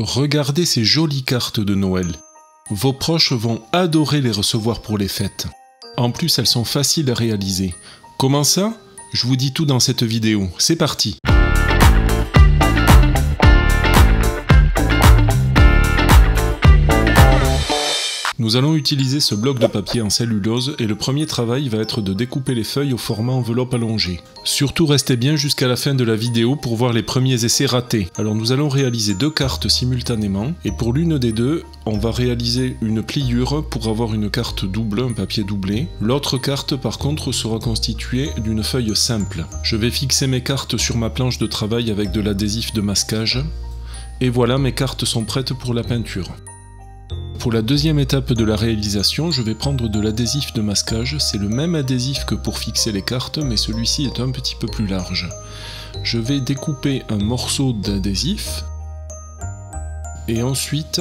Regardez ces jolies cartes de Noël. Vos proches vont adorer les recevoir pour les fêtes. En plus, elles sont faciles à réaliser. Comment ça? Je vous dis tout dans cette vidéo. C'est parti! Nous allons utiliser ce bloc de papier en cellulose et le premier travail va être de découper les feuilles au format enveloppe allongée. Surtout restez bien jusqu'à la fin de la vidéo pour voir les premiers essais ratés. Alors nous allons réaliser deux cartes simultanément et pour l'une des deux, on va réaliser une pliure pour avoir une carte double, un papier doublé. L'autre carte par contre sera constituée d'une feuille simple. Je vais fixer mes cartes sur ma planche de travail avec de l'adhésif de masquage. Et voilà, mes cartes sont prêtes pour la peinture. Pour la deuxième étape de la réalisation, je vais prendre de l'adhésif de masquage. C'est le même adhésif que pour fixer les cartes, mais celui-ci est un petit peu plus large. Je vais découper un morceau d'adhésif et ensuite,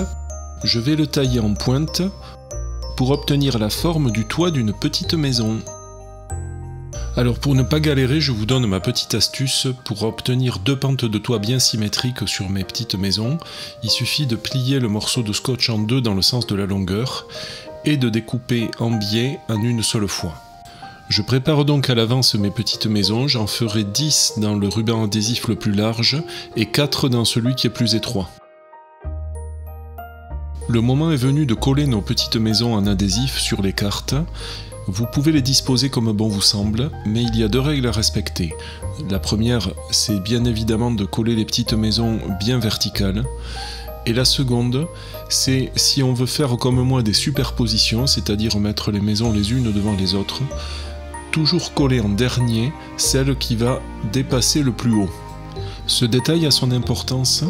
je vais le tailler en pointe pour obtenir la forme du toit d'une petite maison. Alors pour ne pas galérer, je vous donne ma petite astuce pour obtenir deux pentes de toit bien symétriques sur mes petites maisons. Il suffit de plier le morceau de scotch en deux dans le sens de la longueur et de découper en biais en une seule fois. Je prépare donc à l'avance mes petites maisons, j'en ferai 10 dans le ruban adhésif le plus large et 4 dans celui qui est plus étroit. Le moment est venu de coller nos petites maisons en adhésif sur les cartes. Vous pouvez les disposer comme bon vous semble, mais il y a deux règles à respecter. La première, c'est bien évidemment de coller les petites maisons bien verticales. Et la seconde, c'est si on veut faire comme moi des superpositions, c'est-à-dire mettre les maisons les unes devant les autres, toujours coller en dernier celle qui va dépasser le plus haut. Ce détail a son importance,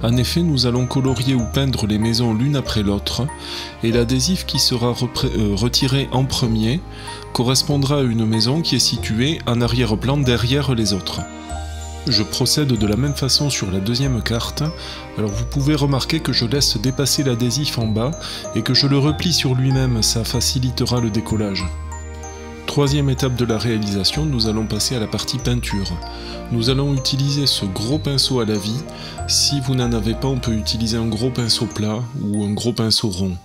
en effet nous allons colorier ou peindre les maisons l'une après l'autre, et l'adhésif qui sera retiré en premier correspondra à une maison qui est située en arrière-plan derrière les autres. Je procède de la même façon sur la deuxième carte, alors vous pouvez remarquer que je laisse dépasser l'adhésif en bas et que je le replie sur lui-même, ça facilitera le décollage. Troisième étape de la réalisation, nous allons passer à la partie peinture. Nous allons utiliser ce gros pinceau à la vie. Si vous n'en avez pas, on peut utiliser un gros pinceau plat ou un gros pinceau rond.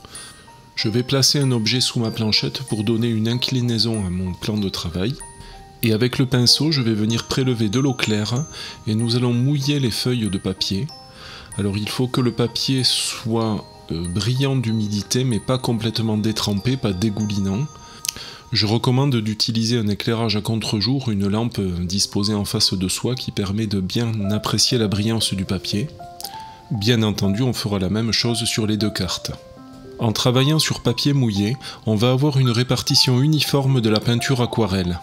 Je vais placer un objet sous ma planchette pour donner une inclinaison à mon plan de travail. Et avec le pinceau, je vais venir prélever de l'eau claire et nous allons mouiller les feuilles de papier. Alors il faut que le papier soit brillant d'humidité mais pas complètement détrempé, pas dégoulinant. Je recommande d'utiliser un éclairage à contre-jour, une lampe disposée en face de soi qui permet de bien apprécier la brillance du papier. Bien entendu, on fera la même chose sur les deux cartes. En travaillant sur papier mouillé, on va avoir une répartition uniforme de la peinture aquarelle.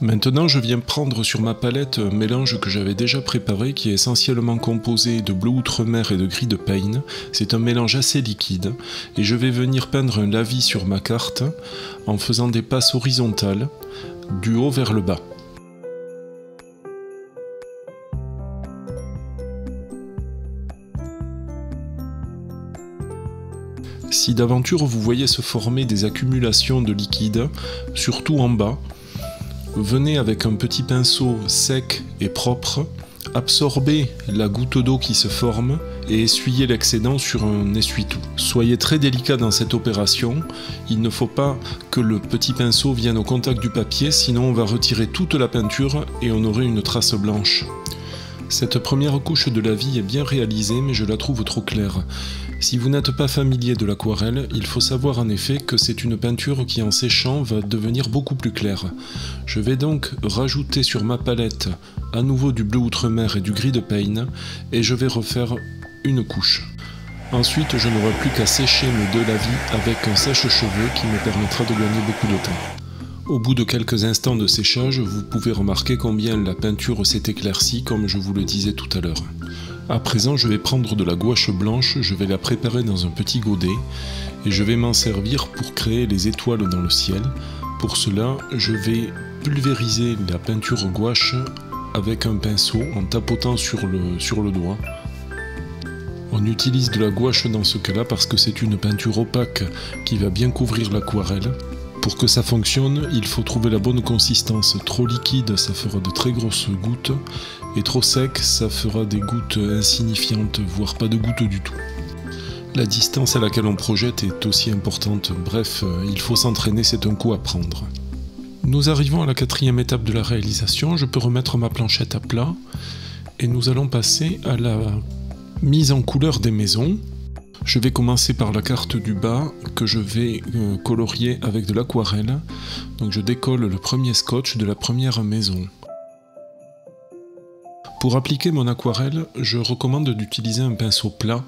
Maintenant, je viens prendre sur ma palette un mélange que j'avais déjà préparé qui est essentiellement composé de bleu outre-mer et de gris de Payne. C'est un mélange assez liquide et je vais venir peindre un lavis sur ma carte en faisant des passes horizontales du haut vers le bas. Si d'aventure vous voyez se former des accumulations de liquide, surtout en bas, venez avec un petit pinceau sec et propre, absorbez la goutte d'eau qui se forme et essuyez l'excédent sur un essuie-tout. Soyez très délicat dans cette opération, il ne faut pas que le petit pinceau vienne au contact du papier, sinon on va retirer toute la peinture et on aurait une trace blanche. Cette première couche de la vie est bien réalisée mais je la trouve trop claire. Si vous n'êtes pas familier de l'aquarelle, il faut savoir en effet que c'est une peinture qui en séchant va devenir beaucoup plus claire. Je vais donc rajouter sur ma palette à nouveau du bleu outre-mer et du gris de Payne et je vais refaire une couche. Ensuite, je n'aurai plus qu'à sécher mes deux lavis avec un sèche-cheveux qui me permettra de gagner beaucoup de temps. Au bout de quelques instants de séchage, vous pouvez remarquer combien la peinture s'est éclaircie comme je vous le disais tout à l'heure. À présent, je vais prendre de la gouache blanche, je vais la préparer dans un petit godet et je vais m'en servir pour créer les étoiles dans le ciel. Pour cela, je vais pulvériser la peinture gouache avec un pinceau en tapotant sur le doigt. On utilise de la gouache dans ce cas-là parce que c'est une peinture opaque qui va bien couvrir l'aquarelle. Pour que ça fonctionne, il faut trouver la bonne consistance. Trop liquide, ça fera de très grosses gouttes, et trop sec, ça fera des gouttes insignifiantes, voire pas de gouttes du tout. La distance à laquelle on projette est aussi importante, bref, il faut s'entraîner, c'est un coup à prendre. Nous arrivons à la 4e étape de la réalisation, je peux remettre ma planchette à plat, et nous allons passer à la mise en couleur des maisons. Je vais commencer par la carte du bas que je vais colorier avec de l'aquarelle. Donc je décolle le premier scotch de la première maison. Pour appliquer mon aquarelle, je recommande d'utiliser un pinceau plat.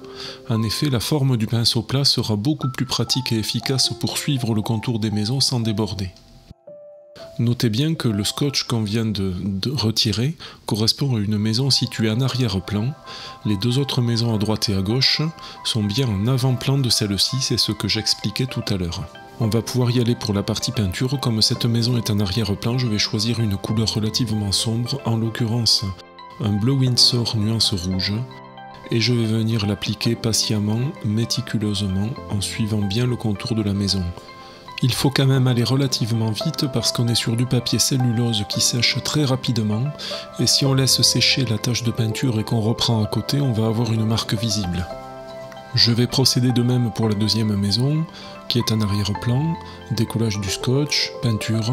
En effet, la forme du pinceau plat sera beaucoup plus pratique et efficace pour suivre le contour des maisons sans déborder. Notez bien que le scotch qu'on vient de retirer correspond à une maison située en arrière-plan. Les deux autres maisons à droite et à gauche sont bien en avant-plan de celle-ci, c'est ce que j'expliquais tout à l'heure. On va pouvoir y aller pour la partie peinture. Comme cette maison est en arrière-plan, je vais choisir une couleur relativement sombre, en l'occurrence un bleu Windsor nuance rouge, et je vais venir l'appliquer patiemment, méticuleusement, en suivant bien le contour de la maison. Il faut quand même aller relativement vite parce qu'on est sur du papier cellulose qui sèche très rapidement, et si on laisse sécher la tache de peinture et qu'on reprend à côté, on va avoir une marque visible. Je vais procéder de même pour la deuxième maison, qui est en arrière-plan, décollage du scotch, peinture.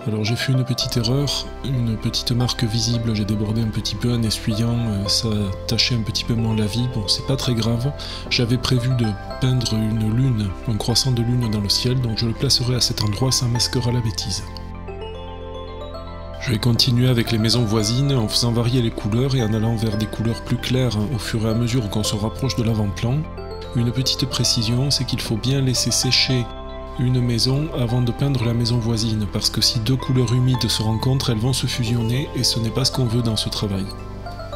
Alors j'ai fait une petite erreur, une petite marque visible, j'ai débordé un petit peu en essuyant, ça a taché un petit peu mon lavis, bon c'est pas très grave. J'avais prévu de peindre une lune, un croissant de lune dans le ciel, donc je le placerai à cet endroit, ça masquera la bêtise. Je vais continuer avec les maisons voisines en faisant varier les couleurs et en allant vers des couleurs plus claires au fur et à mesure qu'on se rapproche de l'avant-plan. Une petite précision, c'est qu'il faut bien laisser sécher une maison avant de peindre la maison voisine, parce que si deux couleurs humides se rencontrent, elles vont se fusionner et ce n'est pas ce qu'on veut dans ce travail.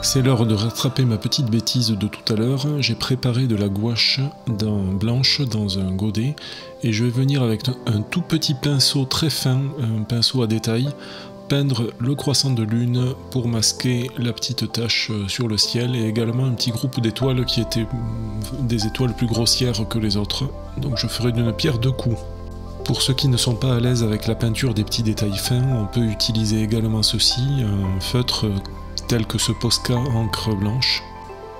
C'est l'heure de rattraper ma petite bêtise de tout à l'heure. J'ai préparé de la gouache blanche dans un godet et je vais venir avec un tout petit pinceau très fin, un pinceau à détail, peindre le croissant de lune pour masquer la petite tache sur le ciel et également un petit groupe d'étoiles qui étaient des étoiles plus grossières que les autres. Donc je ferai d'une pierre deux coups. Pour ceux qui ne sont pas à l'aise avec la peinture des petits détails fins, on peut utiliser également ceci, un feutre tel que ce Posca encre blanche.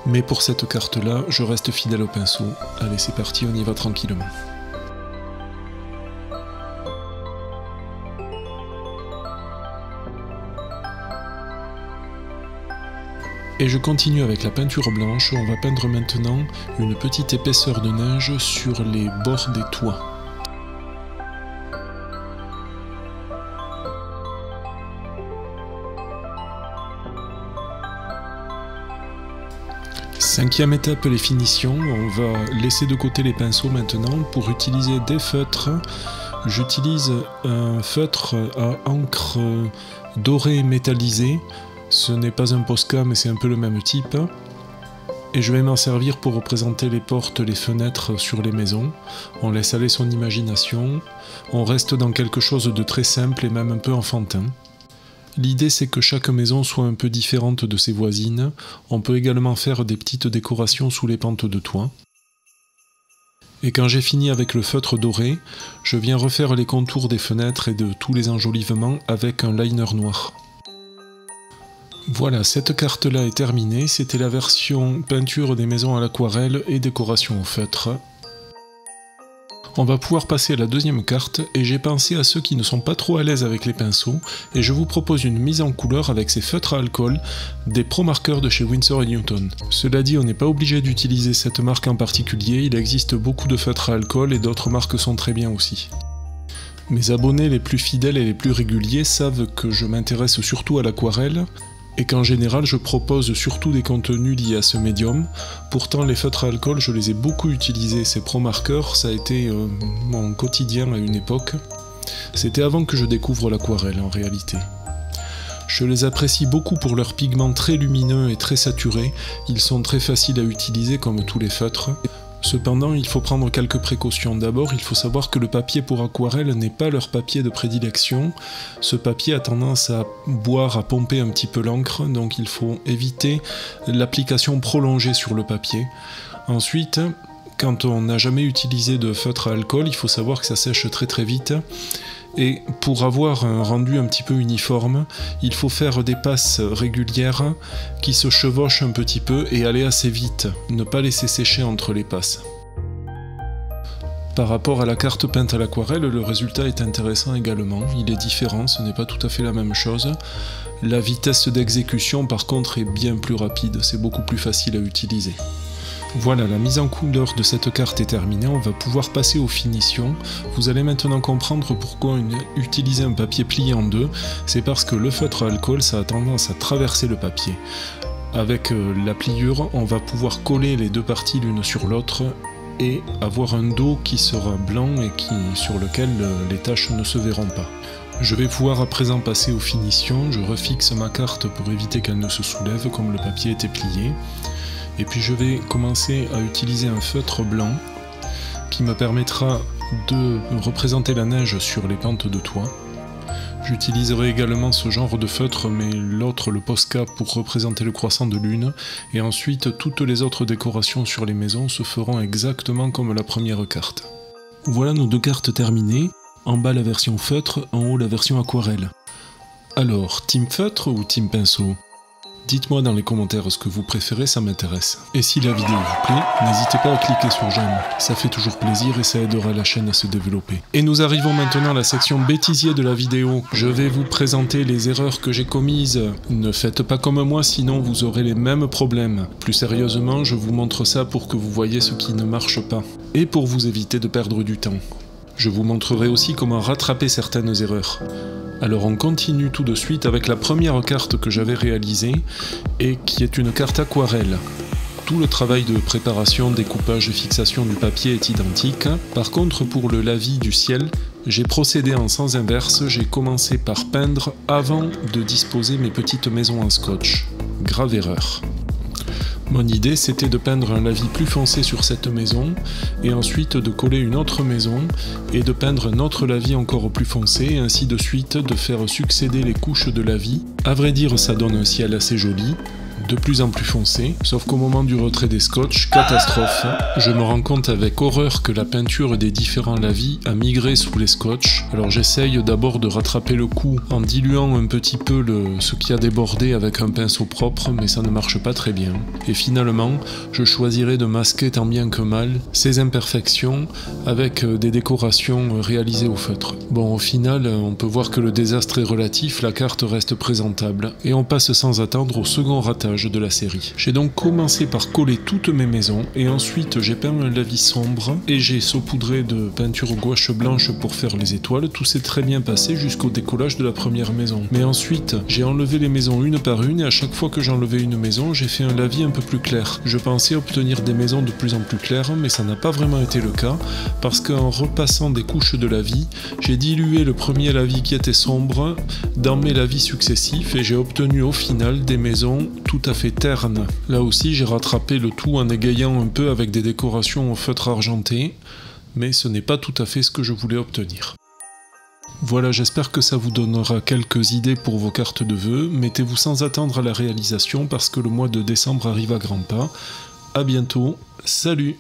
Mais pour cette carte-là, je reste fidèle au pinceau. Allez, c'est parti, on y va tranquillement. Et je continue avec la peinture blanche, on va peindre maintenant une petite épaisseur de neige sur les bords des toits. Cinquième étape, les finitions. On va laisser de côté les pinceaux maintenant pour utiliser des feutres. J'utilise un feutre à encre dorée métallisée. Ce n'est pas un Posca, mais c'est un peu le même type. Et je vais m'en servir pour représenter les portes, les fenêtres sur les maisons. On laisse aller son imagination. On reste dans quelque chose de très simple et même un peu enfantin. L'idée c'est que chaque maison soit un peu différente de ses voisines. On peut également faire des petites décorations sous les pentes de toit. Et quand j'ai fini avec le feutre doré, je viens refaire les contours des fenêtres et de tous les enjolivements avec un liner noir. Voilà, cette carte-là est terminée, c'était la version peinture des maisons à l'aquarelle et décoration au feutre. On va pouvoir passer à la deuxième carte, et j'ai pensé à ceux qui ne sont pas trop à l'aise avec les pinceaux, et je vous propose une mise en couleur avec ces feutres à alcool, des Pro Markers de chez Winsor & Newton. Cela dit, on n'est pas obligé d'utiliser cette marque en particulier, il existe beaucoup de feutres à alcool et d'autres marques sont très bien aussi. Mes abonnés les plus fidèles et les plus réguliers savent que je m'intéresse surtout à l'aquarelle, et qu'en général je propose surtout des contenus liés à ce médium. Pourtant les feutres à alcool je les ai beaucoup utilisés, ces Pro Markers, ça a été mon quotidien à une époque. C'était avant que je découvre l'aquarelle en réalité. Je les apprécie beaucoup pour leurs pigments très lumineux et très saturés, ils sont très faciles à utiliser comme tous les feutres. Cependant, il faut prendre quelques précautions. D'abord, il faut savoir que le papier pour aquarelle n'est pas leur papier de prédilection. Ce papier a tendance à boire, à pomper un petit peu l'encre, donc il faut éviter l'application prolongée sur le papier. Ensuite, quand on n'a jamais utilisé de feutre à alcool, il faut savoir que ça sèche très très vite Et pour avoir un rendu un petit peu uniforme, il faut faire des passes régulières qui se chevauchent un petit peu et aller assez vite, ne pas laisser sécher entre les passes. Par rapport à la carte peinte à l'aquarelle, le résultat est intéressant également, il est différent, ce n'est pas tout à fait la même chose. La vitesse d'exécution par contre est bien plus rapide, c'est beaucoup plus facile à utiliser. Voilà, la mise en couleur de cette carte est terminée, on va pouvoir passer aux finitions. Vous allez maintenant comprendre pourquoi utiliser un papier plié en deux, c'est parce que le feutre à alcool, ça a tendance à traverser le papier. Avec la pliure, on va pouvoir coller les deux parties l'une sur l'autre et avoir un dos qui sera blanc et sur lequel les taches ne se verront pas. Je vais pouvoir à présent passer aux finitions, je refixe ma carte pour éviter qu'elle ne se soulève comme le papier était plié. Et puis je vais commencer à utiliser un feutre blanc qui me permettra de représenter la neige sur les pentes de toit. J'utiliserai également ce genre de feutre, mais l'autre, le Posca, pour représenter le croissant de lune. Et ensuite, toutes les autres décorations sur les maisons se feront exactement comme la première carte. Voilà nos deux cartes terminées. En bas la version feutre, en haut la version aquarelle. Alors, team feutre ou team pinceau ? Dites-moi dans les commentaires ce que vous préférez, ça m'intéresse. Et si la vidéo vous plaît, n'hésitez pas à cliquer sur j'aime, ça fait toujours plaisir et ça aidera la chaîne à se développer. Et nous arrivons maintenant à la section bêtisier de la vidéo. Je vais vous présenter les erreurs que j'ai commises. Ne faites pas comme moi, sinon vous aurez les mêmes problèmes. Plus sérieusement, je vous montre ça pour que vous voyez ce qui ne marche pas. Et pour vous éviter de perdre du temps. Je vous montrerai aussi comment rattraper certaines erreurs. Alors on continue tout de suite avec la première carte que j'avais réalisée et qui est une carte aquarelle. Tout le travail de préparation, découpage et fixation du papier est identique. Par contre pour le lavis du ciel, j'ai procédé en sens inverse, j'ai commencé par peindre avant de disposer mes petites maisons en scotch. Grave erreur. Mon idée c'était de peindre un lavis plus foncé sur cette maison et ensuite de coller une autre maison et de peindre un autre lavis encore plus foncé et ainsi de suite de faire succéder les couches de lavis. À vrai dire ça donne un ciel assez joli, de plus en plus foncé, sauf qu'au moment du retrait des scotch, catastrophe, je me rends compte avec horreur que la peinture des différents lavis a migré sous les scotch. Alors j'essaye d'abord de rattraper le coup en diluant un petit peu ce qui a débordé avec un pinceau propre, mais ça ne marche pas très bien. Et finalement, je choisirai de masquer tant bien que mal ces imperfections avec des décorations réalisées au feutre. Bon, au final, on peut voir que le désastre est relatif, la carte reste présentable, et on passe sans attendre au second ratage de la série. J'ai donc commencé par coller toutes mes maisons et ensuite j'ai peint un lavis sombre et j'ai saupoudré de peinture gouache blanche pour faire les étoiles. Tout s'est très bien passé jusqu'au décollage de la première maison. Mais ensuite j'ai enlevé les maisons une par une et à chaque fois que j'enlevais une maison j'ai fait un lavis un peu plus clair. Je pensais obtenir des maisons de plus en plus claires mais ça n'a pas vraiment été le cas parce qu'en repassant des couches de lavis j'ai dilué le premier lavis qui était sombre dans mes lavis successifs et j'ai obtenu au final des maisons tout à fait terne. Là aussi j'ai rattrapé le tout en égayant un peu avec des décorations au feutre argenté, mais ce n'est pas tout à fait ce que je voulais obtenir. Voilà, j'espère que ça vous donnera quelques idées pour vos cartes de vœux. Mettez-vous sans attendre à la réalisation parce que le mois de décembre arrive à grands pas. A bientôt, salut!